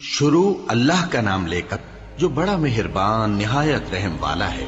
شروع اللہ کا نام لے کر جو بڑا مہربان نہایت رحم والا ہے۔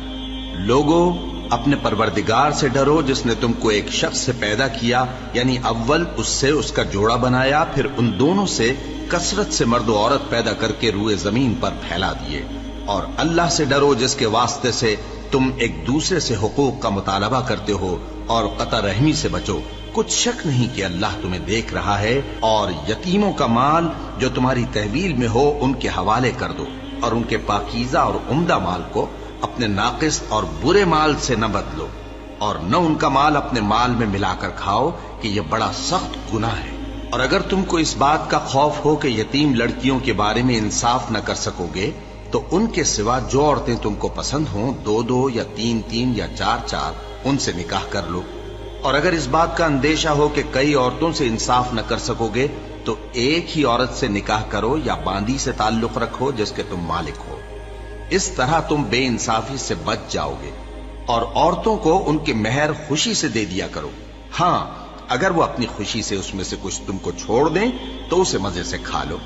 لوگو اپنے پروردگار سے ڈرو جس نے تم کو ایک شخص سے پیدا کیا، یعنی اول اس سے اس کا جوڑا بنایا، پھر ان دونوں سے کثرت سے مرد و عورت پیدا کر کے روئے زمین پر پھیلا دیے۔ اور اللہ سے ڈرو جس کے واسطے سے تم ایک دوسرے سے حقوق کا مطالبہ کرتے ہو، اور قطع رحمی سے بچو۔ کچھ شک نہیں کہ اللہ تمہیں دیکھ رہا ہے۔ اور یتیموں کا مال جو تمہاری تحویل میں ہو ان کے حوالے کر دو، اور ان کے پاکیزہ اور عمدہ مال کو اپنے ناقص اور برے مال سے نہ بدلو، اور نہ ان کا مال اپنے مال میں ملا کر کھاؤ کہ یہ بڑا سخت گناہ ہے۔ اور اگر تم کو اس بات کا خوف ہو کہ یتیم لڑکیوں کے بارے میں انصاف نہ کر سکو گے تو ان کے سوا جو عورتیں تم کو پسند ہوں، 2 یا 3 یا 4 ان سے نکاح کر لو۔ اور اگر اس بات کا اندیشہ ہو کہ کئی عورتوں سے انصاف نہ کر سکو گے تو ایک ہی عورت سے نکاح کرو یا باندی سے تعلق رکھو جس کے تم مالک ہو۔ اس طرح تم بے انصافی سے بچ جاؤ گے۔ اور عورتوں کو ان کے مہر خوشی سے دے دیا کرو۔ ہاں، اگر وہ اپنی خوشی سے اس میں سے کچھ تم کو چھوڑ دیں تو اسے مزے سے کھا لو۔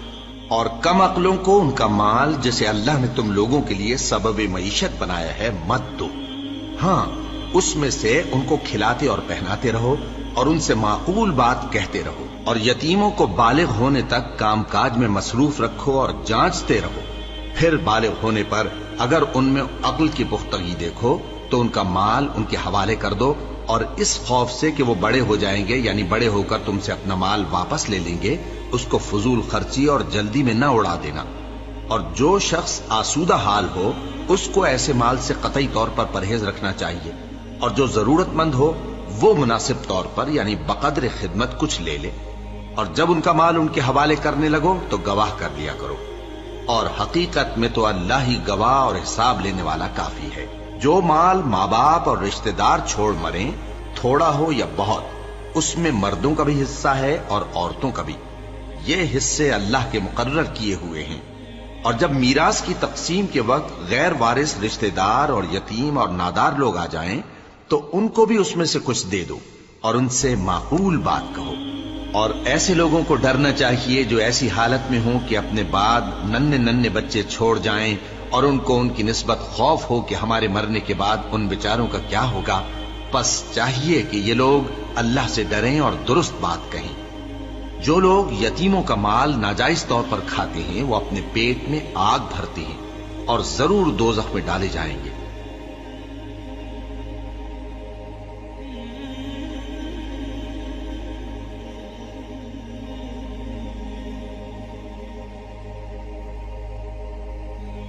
اور کم عقلوں کو ان کا مال جسے اللہ نے تم لوگوں کے لیے سبب معیشت بنایا ہے مت دو۔ ہاں، اس میں سے ان کو کھلاتے اور پہناتے رہو اور ان سے معقول بات کہتے رہو۔ اور یتیموں کو بالغ ہونے تک کام کاج میں مصروف رکھو اور جانچتے رہو۔ پھر بالغ ہونے پر اگر ان میں عقل کی پختگی دیکھو تو ان کا مال ان کے حوالے کر دو، اور اس خوف سے کہ وہ بڑے ہو جائیں گے، یعنی بڑے ہو کر تم سے اپنا مال واپس لے لیں گے، اس کو فضول خرچی اور جلدی میں نہ اڑا دینا۔ اور جو شخص آسودہ حال ہو اس کو ایسے مال سے قطعی طور پر پرہیز رکھنا چاہیے، اور جو ضرورت مند ہو وہ مناسب طور پر یعنی بقدر خدمت کچھ لے لے۔ اور جب ان کا مال ان کے حوالے کرنے لگو تو گواہ کر دیا کرو، اور حقیقت میں تو اللہ ہی گواہ اور حساب لینے والا کافی ہے۔ جو مال ماں باپ اور رشتہ دار چھوڑ مریں، تھوڑا ہو یا بہت، اس میں مردوں کا بھی حصہ ہے اور عورتوں کا بھی۔ یہ حصے اللہ کے مقرر کیے ہوئے ہیں۔ اور جب میراث کی تقسیم کے وقت غیر وارث رشتہ دار اور یتیم اور نادار لوگ آ جائیں تو ان کو بھی اس میں سے کچھ دے دو، اور ان سے معقول بات کہو۔ اور ایسے لوگوں کو ڈرنا چاہیے جو ایسی حالت میں ہوں کہ اپنے بعد ننھے بچے چھوڑ جائیں، اور ان کو ان کی نسبت خوف ہو کہ ہمارے مرنے کے بعد ان بیچاروں کا کیا ہوگا۔ پس چاہیے کہ یہ لوگ اللہ سے ڈریں اور درست بات کہیں۔ جو لوگ یتیموں کا مال ناجائز طور پر کھاتے ہیں وہ اپنے پیٹ میں آگ بھرتے ہیں اور ضرور دوزخ میں ڈالے جائیں گے۔